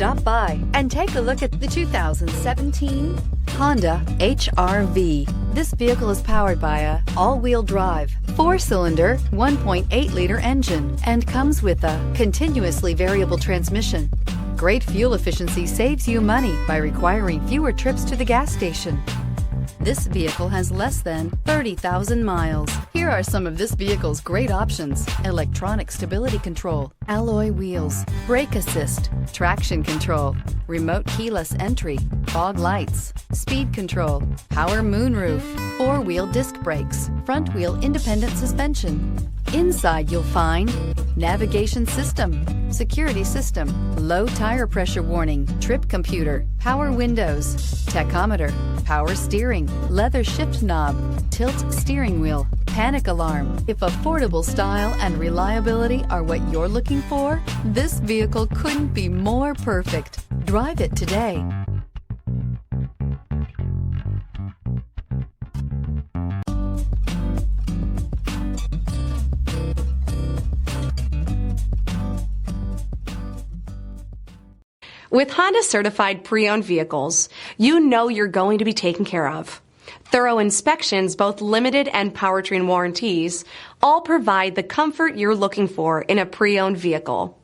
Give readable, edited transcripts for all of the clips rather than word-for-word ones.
Stop by and take a look at the 2017 Honda HR-V. This vehicle is powered by a all-wheel drive, 4-cylinder, 1.8-liter engine and comes with a continuously variable transmission. Great fuel efficiency saves you money by requiring fewer trips to the gas station. This vehicle has less than 30,000 miles. Here are some of this vehicle's great options: electronic stability control, alloy wheels, brake assist, traction control, remote keyless entry, fog lights, speed control, power moonroof, 4-wheel disc brakes, front wheel independent suspension. Inside you'll find navigation system, security system, low tire pressure warning, trip computer, power windows, tachometer, power steering, leather shift knob, tilt steering wheel, panic alarm. If affordable style and reliability are what you're looking for, this vehicle couldn't be more perfect. Drive it today. With Honda certified pre-owned vehicles, you know you're going to be taken care of. Thorough inspections, both limited and powertrain warranties, all provide the comfort you're looking for in a pre-owned vehicle.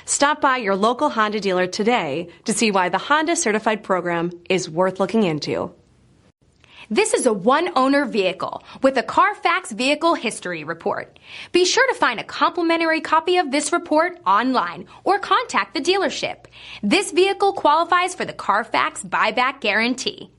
Stop by your local Honda dealer today to see why the Honda certified program is worth looking into. This is a one-owner vehicle with a Carfax Vehicle History Report. Be sure to find a complimentary copy of this report online or contact the dealership. This vehicle qualifies for the Carfax Buyback Guarantee.